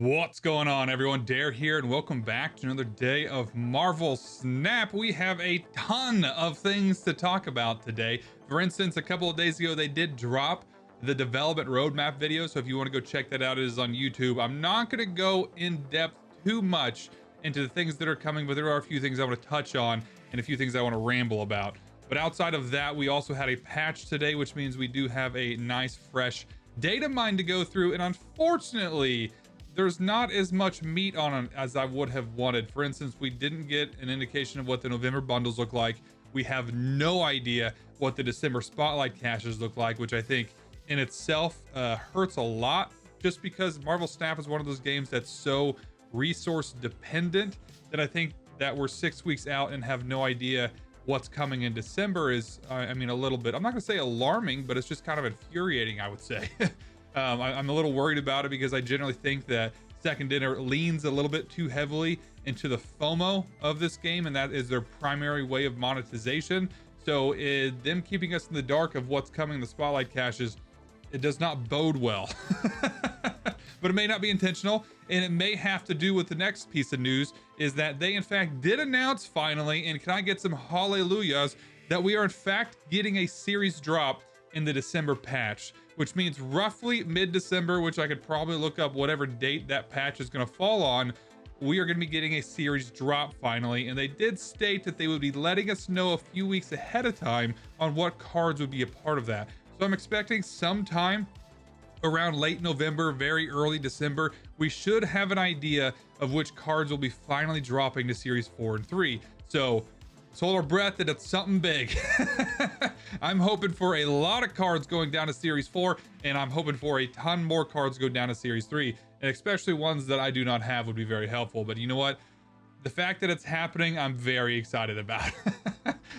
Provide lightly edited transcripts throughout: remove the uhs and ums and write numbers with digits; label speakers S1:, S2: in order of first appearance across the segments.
S1: What's going on, everyone? Dare here, and welcome back to another day of Marvel Snap. We have a ton of things to talk about today. For instance, a couple of days ago, they did drop the development roadmap video. So if you want to go check that out, it is on YouTube. I'm not going to go in depth too much into the things that are coming, but there are a few things I want to touch on and a few things I want to ramble about. But outside of that, we also had a patch today, which means we do have a nice, fresh data mine to go through. And unfortunately, there's not as much meat on it as I would have wanted. For instance, we didn't get an indication of what the November bundles look like. We have no idea what the December spotlight caches look like, which I think in itself hurts a lot, just because Marvel Snap is one of those games that's so resource dependent that I think that we're 6 weeks out and have no idea what's coming in December is, I mean, a little bit, I'm not gonna say alarming, but it's just kind of infuriating, I would say. I'm a little worried about it because I generally think that Second Dinner leans a little bit too heavily into the FOMO of this game, and that is their primary way of monetization. So them keeping us in the dark of what's coming in the spotlight caches, it does not bode well. But it may not be intentional, and it may have to do with the next piece of news, is that they in fact did announce finally, and can I get some hallelujahs, that we are in fact getting a series drop in the December patch, which means roughly mid-December, which I could probably look up whatever date that patch is going to fall on. We are going to be getting a series drop finally, and they did state that they would be letting us know a few weeks ahead of time on what cards would be a part of that. So I'm expecting sometime around late November, very early December, we should have an idea of which cards will be finally dropping to Series 4 and 3. So hold our breath that it's something big. I'm hoping for a lot of cards going down to Series 4, and I'm hoping for a ton more cards go down to Series 3, and especially ones that I do not have would be very helpful. But you know what? The fact that it's happening, I'm very excited about.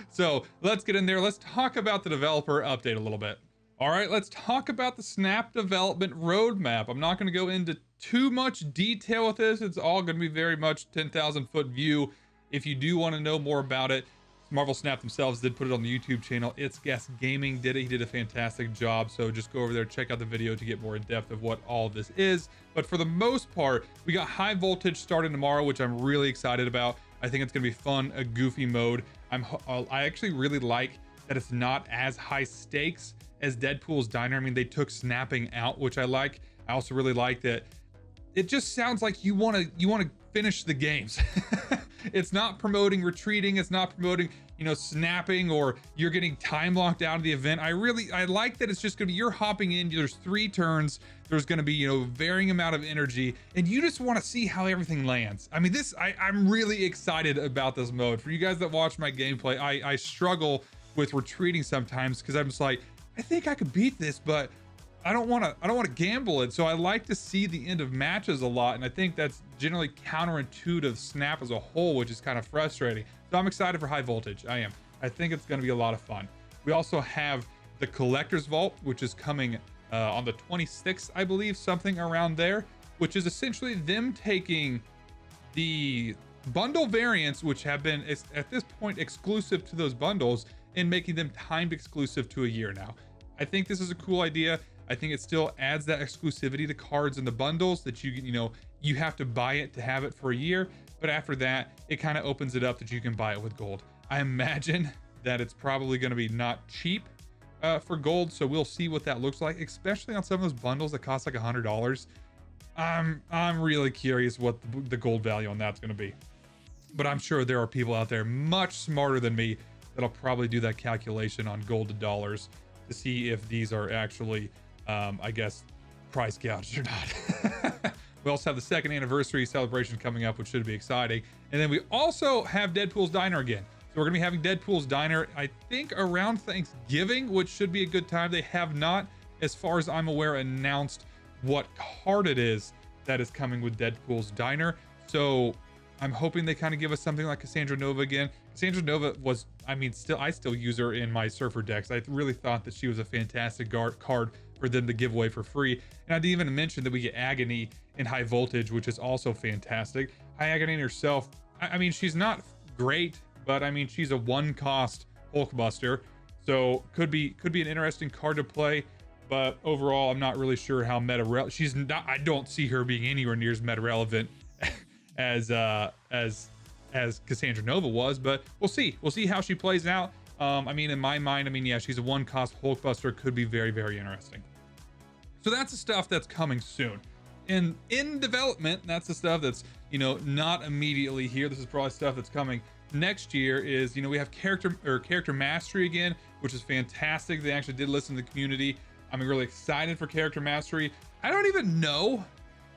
S1: So let's get in there. Let's talk about the developer update a little bit. All right, let's talk about the Snap development roadmap. I'm not going to go into too much detail with this. It's all going to be very much 10,000 foot view. If you do want to know more about it, Marvel Snap themselves did put it on the YouTube channel. It's Guest Gaming did it. He did a fantastic job. So just go over there, check out the video to get more in depth of what all this is. But for the most part, we got High Voltage starting tomorrow, which I'm really excited about. I think it's going to be fun, a goofy mode. I actually really like that it's not as high stakes as Deadpool's Diner. I mean, they took snapping out, which I like. I also really like that it just sounds like you want to finish the games. It's not promoting retreating. It's not promoting, snapping, or you're getting time locked out of the event. I like that it's just going to be, you're hopping in, there's 3 turns. There's going to be, varying amount of energy, and you just want to see how everything lands. I mean, I'm really excited about this mode. For you guys that watch my gameplay, I struggle with retreating sometimes because I'm just like, I think I could beat this, but I don't want to gamble it. So I like to see the end of matches a lot, and I think that's generally counterintuitive to Snap as a whole, which is kind of frustrating. So I'm excited for High Voltage. I am. I think it's going to be a lot of fun. We also have the Collector's Vault, which is coming on the 26th, I believe, something around there, which is essentially them taking the bundle variants, which have been at this point exclusive to those bundles, and making them timed exclusive to a year now. I think this is a cool idea. I think it still adds that exclusivity to cards in the bundles that you have to buy it to have it for a year. But after that, it kind of opens it up that you can buy it with gold. I imagine that it's probably going to be not cheap for gold. So we'll see what that looks like, especially on some of those bundles that cost like $100. I'm really curious what the gold value on that's going to be. But I'm sure there are people out there much smarter than me that'll probably do that calculation on gold to dollars to see if these are actually, I guess, price gouged or not. We also have the 2nd anniversary celebration coming up, which should be exciting. And then we also have Deadpool's Diner again. So we're going to be having Deadpool's Diner, I think, around Thanksgiving, which should be a good time. They have not, as far as I'm aware, announced what card it is that is coming with Deadpool's Diner. So I'm hoping they kind of give us something like Cassandra Nova again. Cassandra Nova was, I still use her in my Surfer decks. I really thought that she was a fantastic card for them to give away for free. And I didn't even mention that we get Agony in High Voltage, which is also fantastic. High Agony herself, she's not great, but she's a 1-cost Hulkbuster. So could be an interesting card to play. but overall, I'm not really sure how she's not, I don't see her being anywhere near as meta relevant as Cassandra Nova was, but we'll see how she plays out. I mean, in my mind, I mean, yeah, she's a 1-cost Hulkbuster, could be very, very interesting. So that's the stuff that's coming soon. And in development, that's the stuff that's, you know, not immediately here. This is probably stuff that's coming next year. Is, you know, we have character mastery again, which is fantastic. They actually did listen to the community. I'm really excited for character mastery. I don't even know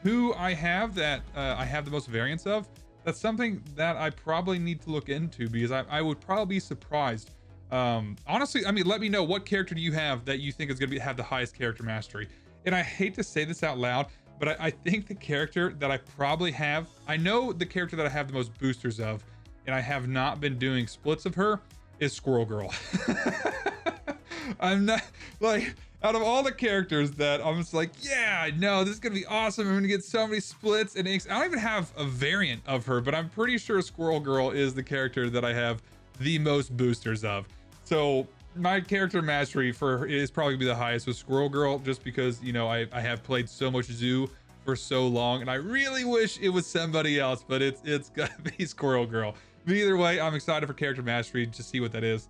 S1: who I have that I have the most variants of. That's something that I probably need to look into, because I would probably be surprised. Honestly, I mean, let me know, what character do you have that you think is going to have the highest character mastery? And I hate to say this out loud, but I think the character that I probably have, I know the character that I have the most boosters of, and I have not been doing splits of her, is Squirrel Girl. I'm not, like, out of all the characters that I'm just like, yeah, no, this is gonna be awesome, I'm gonna get so many splits and inks. I don't even have a variant of her, but I'm pretty sure Squirrel Girl is the character that I have the most boosters of. So my character mastery for her is probably gonna be the highest with Squirrel Girl, just because, you know, I have played so much Zoo for so long, and I really wish it was somebody else, but it's gotta be Squirrel Girl. But either way, I'm excited for character mastery to see what that is.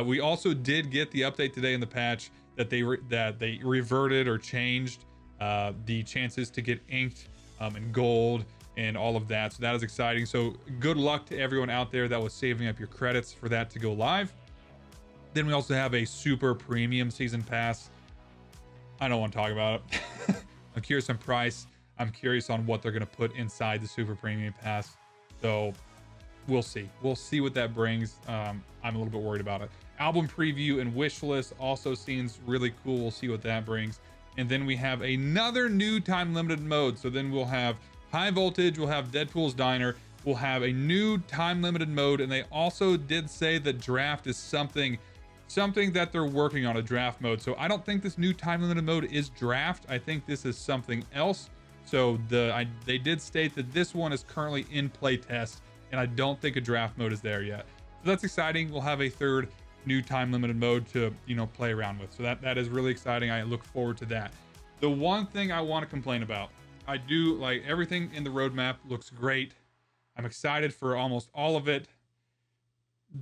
S1: We also did get the update today in the patch that they reverted or changed the chances to get inked and gold and all of that. So that is exciting. So good luck to everyone out there that was saving up your credits for that to go live. Then we also have a super premium season pass. I don't want to talk about it. I'm curious on price. I'm curious on what they're going to put inside the super premium pass. So we'll see. We'll see what that brings. I'm a little bit worried about it. Album preview and wish list also seems really cool. We'll see what that brings. And then we have another new time limited mode. So then we'll have high voltage, we'll have Deadpool's Diner, we'll have a new time limited mode. And they also did say that draft is something that they're working on, a draft mode. So I don't think this new time limited mode is draft. I think this is something else. So they did state that this one is currently in play test, and I don't think a draft mode is there yet. So that's exciting. We'll have a third new time limited mode to, you know, play around with. So that is really exciting. I look forward to that. The one thing I want to complain about, I do like everything in the roadmap looks great. I'm excited for almost all of it.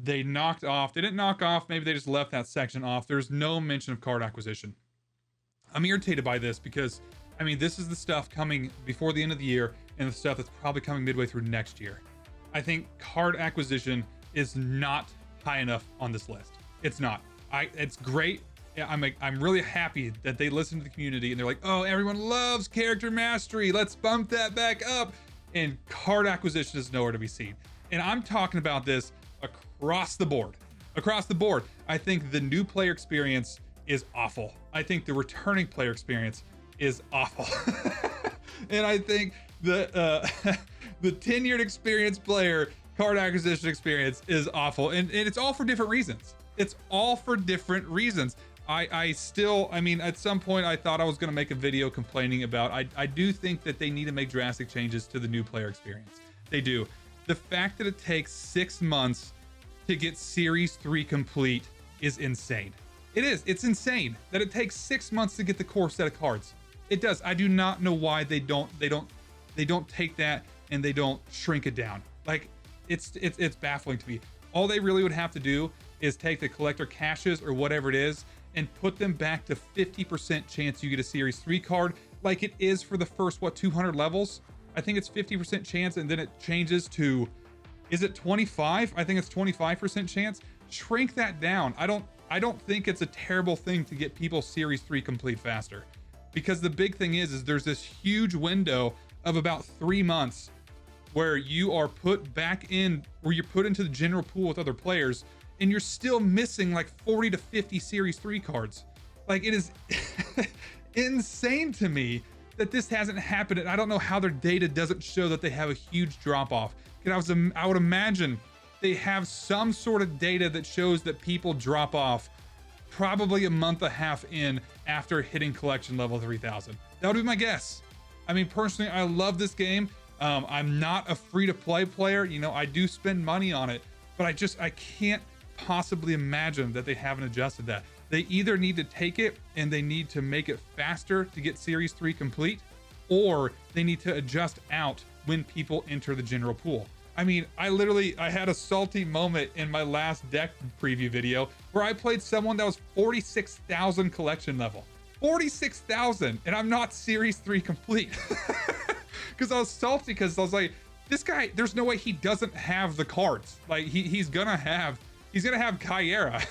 S1: They didn't knock off, maybe they just left that section off. There's no mention of card acquisition. I'm irritated by this because, I mean, this is the stuff coming before the end of the year and the stuff that's probably coming midway through next year. I think card acquisition is not high enough on this list. It's not. It's great. I'm really happy that they listen to the community and they're like, oh, everyone loves character mastery, let's bump that back up. And card acquisition is nowhere to be seen. And I'm talking about this across the board. Across the board, I think the new player experience is awful. I think the returning player experience is awful. And I think the tenured experienced player card acquisition experience is awful. And it's all for different reasons. It's all for different reasons. I mean, at some point I thought I was going to make a video complaining about, I do think that they need to make drastic changes to the new player experience. They do. The fact that it takes 6 months to get Series 3 complete is insane. It is. It's insane that it takes 6 months to get the core set of cards. It does. I do not know why they don't take that and they don't shrink it down. Like, it's baffling to me. All they really would have to do is take the collector caches or whatever it is and put them back to 50% chance you get a Series 3 card, like it is for the first, 200 levels? I think it's 50% chance, and then it changes to, is it 25? I think it's 25% chance. Shrink that down. I don't think it's a terrible thing to get people Series 3 complete faster. Because the big thing is there's this huge window of about 3 months where you are put back in, where you're put into the general pool with other players, and you're still missing like 40 to 50 Series 3 cards. Like, it is insane to me that this hasn't happened. And I don't know how their data doesn't show that they have a huge drop off. Because I would imagine they have some sort of data that shows that people drop off probably a month and a half in after hitting collection level 3000. That would be my guess. I mean, personally, I love this game. I'm not a free-to-play player. You know, I do spend money on it, but I can't possibly imagine that they haven't adjusted that. They either need to take it and they need to make it faster to get Series 3 complete, or they need to adjust out when people enter the general pool. I mean, I had a salty moment in my last deck preview video where I played someone that was 46,000 collection level. 46,000, and I'm not Series 3 complete. Because I was salty because I was like, this guy, there's no way he doesn't have the cards. Like he's gonna have Kyera.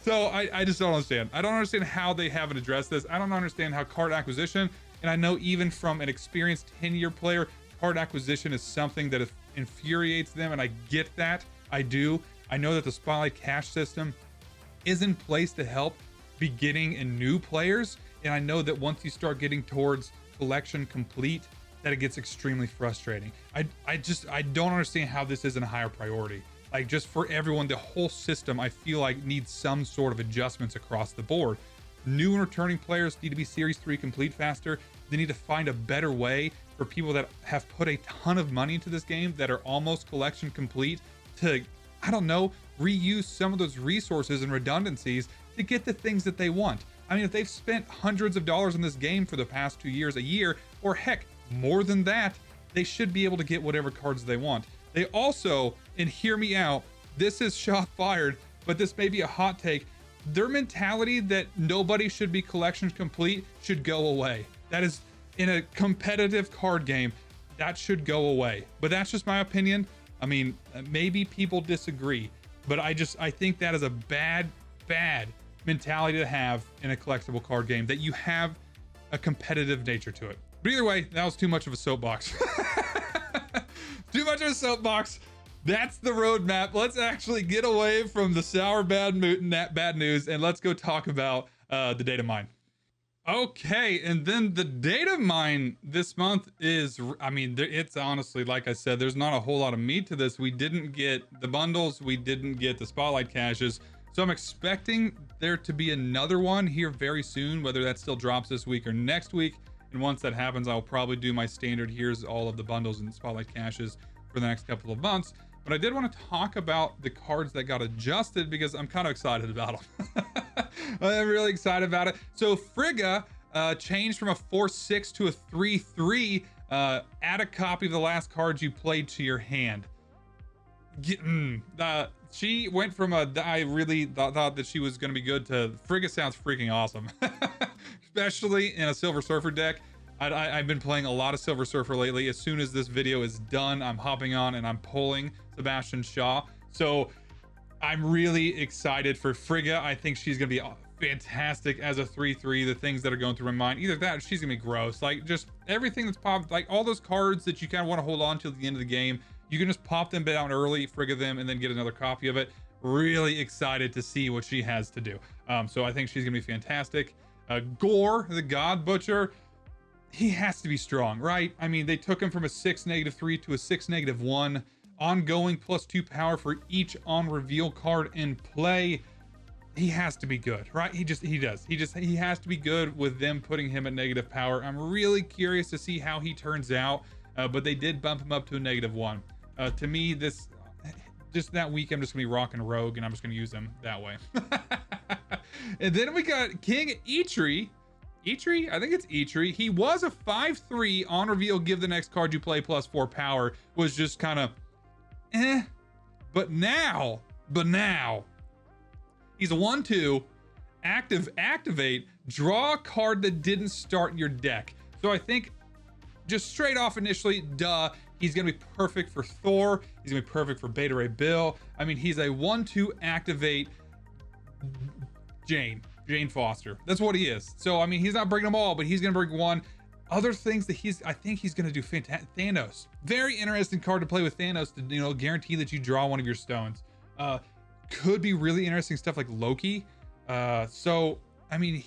S1: So I just don't understand. I don't understand how they haven't addressed this. I don't understand how card acquisition, and I know even from an experienced 10-year player, card acquisition is something that infuriates them, and I get that. I do. I know that the Spotlight Cash system is in place to help beginning and new players, and I know that once you start getting towards collection complete, that it gets extremely frustrating. I don't understand how this isn't a higher priority. Like, just for everyone, the whole system, I feel like needs some sort of adjustments across the board. New and returning players need to be Series 3 complete faster. They need to find a better way for people that have put a ton of money into this game that are almost collection complete to, I don't know, reuse some of those resources and redundancies to get the things that they want. I mean, if they've spent hundreds of dollars in this game for the past 2 years, a year, or heck, more than that, they should be able to get whatever cards they want. They also, and hear me out, this is shot fired, but this may be a hot take, their mentality that nobody should be collection complete should go away. That is, in a competitive card game, that should go away. But that's just my opinion. I mean, maybe people disagree, but I think that is a bad mentality to have in a collectible card game, that you have a competitive nature to it. But either way, that was too much of a soapbox. Too much of a soapbox. That's the roadmap. Let's actually get away from the sour bad news, and let's go talk about the Datamine. Okay, and then the Datamine this month is, I mean, it's honestly, like I said, there's not a whole lot of meat to this. We didn't get the bundles, we didn't get the Spotlight Caches, so I'm expecting there to be another one here very soon, whether that still drops this week or next week. And once that happens, I'll probably do my standard, here's all of the bundles and Spotlight Caches for the next couple of months. But I did want to talk about the cards that got adjusted because I'm kind of excited about them. I'm really excited about it. So Frigga changed from a 4/6 to a 3/3. Add a copy of the last cards you played to your hand. She went from I really thought that she was going to be good to Frigga sounds freaking awesome. Especially in a Silver Surfer deck. I've been playing a lot of Silver Surfer lately. As soon as this video is done, I'm hopping on and I'm pulling Sebastian Shaw. So I'm really excited for Frigga. I think she's going to be fantastic as a 3/3. The things that are going through my mind, either that or she's going to be gross. Like, just everything that's popped, like all those cards that you kind of want to hold on to at the end of the game, you can just pop them down early, Frigga them, and then get another copy of it. Really excited to see what she has to do. So I think she's going to be fantastic. Gore, the God Butcher, he has to be strong, right? I mean, they took him from a 6-3 to a 6-1. Ongoing +2 power for each on reveal card in play. He has to be good, right? He has to be good with them putting him at negative power. I'm really curious to see how he turns out, but they did bump him up to a -1. To me, just that week, I'm just gonna be rocking Rogue, and I'm just gonna use him that way. And then we got King Eitri. I think it's Eitri. He was a 5/3 on reveal. Give the next card you play +4 power. Was just kind of, But now, he's a 1/2. Activate. Draw a card that didn't start in your deck. So I think, just straight off initially, he's gonna be perfect for Thor. He's gonna be perfect for Beta Ray Bill. I mean, he's a 1/2 activate Jane Foster. That's what he is. So I mean, he's not bringing them all, but he's gonna bring one. Other things that I think he's gonna do fantastic. Thanos, very interesting card to play with Thanos to guarantee that you draw one of your stones. Could be really interesting stuff like Loki. So I mean,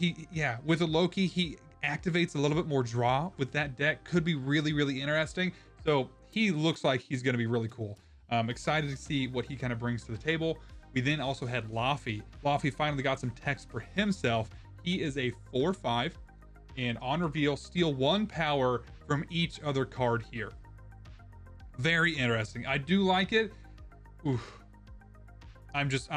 S1: with a Loki, he activates a little bit more draw with that deck. Could be really interesting. So he looks like he's gonna be really cool. I'm excited to see what he kind of brings to the table. We then also had Laffy. Laffy finally got some text for himself. He is a 4/5, and on reveal, steal 1 power from each other card here. Very interesting. I do like it. Oof. I'm just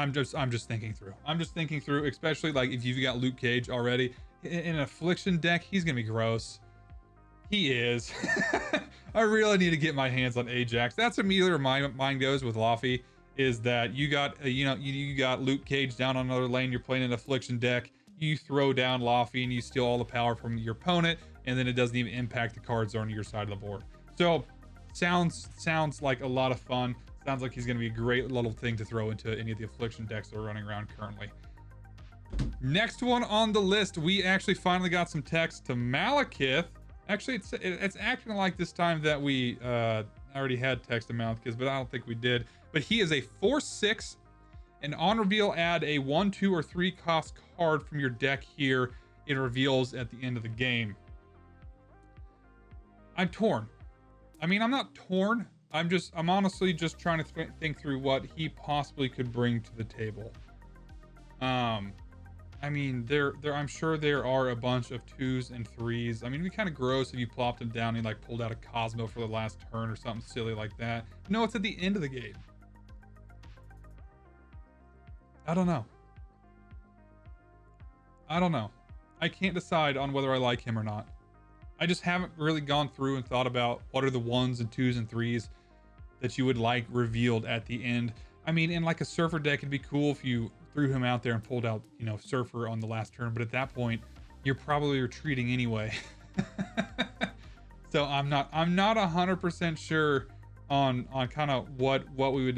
S1: thinking through. I'm just thinking through, especially like if you've got Luke Cage already in an affliction deck, he's gonna be gross. He is. I really need to get my hands on Ajax. That's immediately where my mind goes with Laffy, is that you got you got Luke Cage down on another lane. You're playing an affliction deck. You throw down Laffy and you steal all the power from your opponent, and then it doesn't even impact the cards on your side of the board. So sounds like a lot of fun. Sounds like he's going to be a great little thing to throw into any of the affliction decks that are running around currently. Next one on the list, we actually finally got some text to Malekith. Actually, it's acting like this time that we already had text to Malekith, but I don't think we did. But he is a 4/6, and on reveal, add a 1, 2, or 3 cost card from your deck here. It reveals at the end of the game. I'm torn. I mean, I'm not torn. I'm honestly just trying to think through what he possibly could bring to the table. I mean, I'm sure there are a bunch of 2s and 3s. I mean, it'd be kind of gross if you plopped him down and like pulled out a Cosmo for the last turn or something silly like that. No, it's at the end of the game. I don't know. I can't decide on whether I like him or not. I just haven't really gone through and thought about what are the 1s and 2s and 3s that you would like revealed at the end. I mean, in like a Surfer deck, it'd be cool if you threw him out there and pulled out, Surfer on the last turn. But at that point, you're probably retreating anyway. So I'm not 100% sure on kind of what we would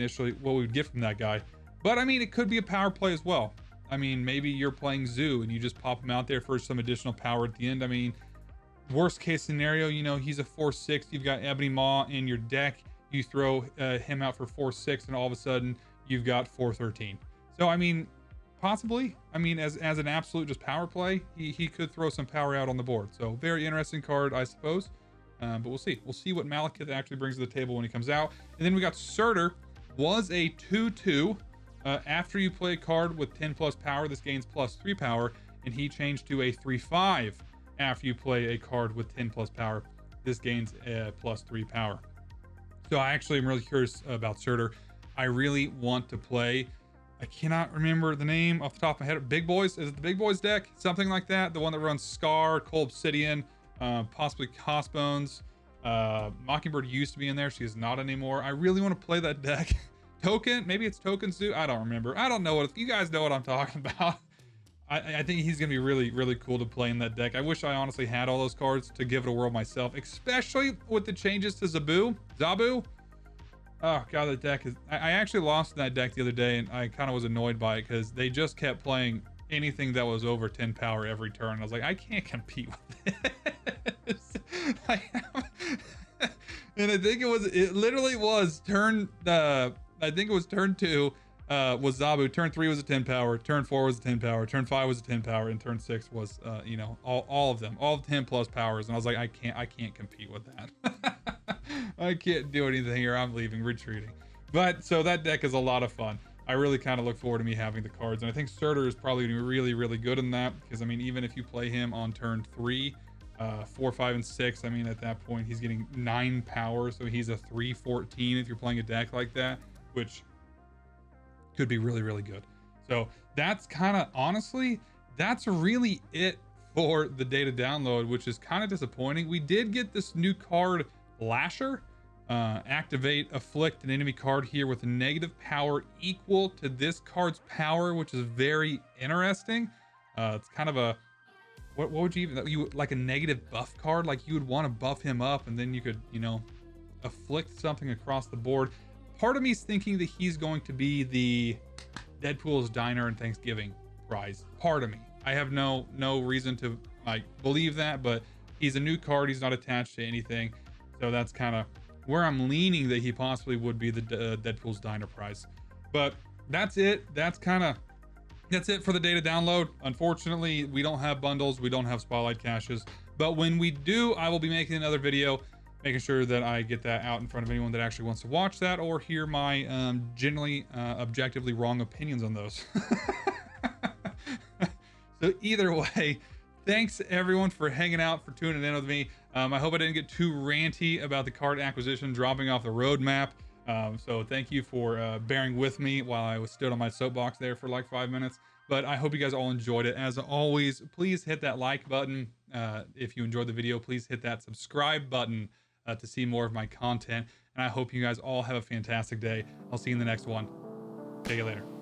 S1: get from that guy. But I mean, it could be a power play as well. I mean, maybe you're playing Zoo and you just pop him out there for some additional power at the end. I mean, worst case scenario, he's a 4/6. You've got Ebony Maw in your deck. You throw him out for 4/6, and all of a sudden you've got 4/13. So I mean, possibly. I mean, as an absolute just power play, he could throw some power out on the board. So very interesting card, I suppose. But we'll see. We'll see what Malekith actually brings to the table when he comes out. And then we got Surtur, was a 2/2. After you play a card with 10 plus power, this gains +3 power, and he changed to a 3/5. After you play a card with 10 plus power, this gains +3 power. So I actually am really curious about Surtur. I really want to play, I cannot remember the name off the top of my head. Big Boys, is it the Big Boys deck? Something like that. The one that runs Scar, Cold Obsidian, possibly Cosbones. Mockingbird used to be in there. She is not anymore. I really want to play that deck. Token, maybe it's Tokens do. I don't remember. I don't know what, if you guys know what I'm talking about. I think he's going to be really, really cool to play in that deck. I wish I honestly had all those cards to give it a whirl myself, especially with the changes to Zabu. Oh, God, that deck is... I actually lost in that deck the other day, and I kind of was annoyed by it because they just kept playing anything that was over 10 power every turn. I was like, I can't compete with this. And I think it literally was turn... I think it was turn 2. Was Zabu. Turn 3 was a 10 power. Turn 4 was a 10 power. Turn 5 was a 10 power, and turn 6 was, all of them, all 10 plus powers. And I was like, I can't compete with that. I can't do anything here. I'm leaving, retreating. But so that deck is a lot of fun. I really kind of look forward to me having the cards, and I think Surtur is probably going to be really, really good in that, because I mean, even if you play him on turn 3, 4, 5, and 6, I mean, at that point he's getting 9 power, so he's a 3/14 if you're playing a deck like that, which could be really, really good. So that's kind of, honestly, that's really it for the data download, which is kind of disappointing. We did get this new card, Lasher. Activate, afflict an enemy card here with a negative power equal to this card's power, which is very interesting. It's kind of a, what would you even, like a negative buff card, like you would want to buff him up, and then you could, afflict something across the board. Part of me is thinking that he's going to be the Deadpool's Diner and Thanksgiving prize. Part of me. I have no reason to believe that, but he's a new card. He's not attached to anything. So that's kind of where I'm leaning, that he possibly would be the Deadpool's Diner prize. But that's it. That's it for the data download. Unfortunately, we don't have bundles. We don't have spotlight caches. But when we do, I will be making another video, making sure that I get that out in front of anyone that actually wants to watch that or hear my generally objectively wrong opinions on those. So either way, thanks everyone for hanging out, for tuning in with me. I hope I didn't get too ranty about the card acquisition dropping off the roadmap. So thank you for bearing with me while I was stood on my soapbox there for like 5 minutes. But I hope you guys all enjoyed it. As always, please hit that like button. If you enjoyed the video, please hit that subscribe button to see more of my content. And I hope you guys all have a fantastic day. I'll see you in the next one. Take it later.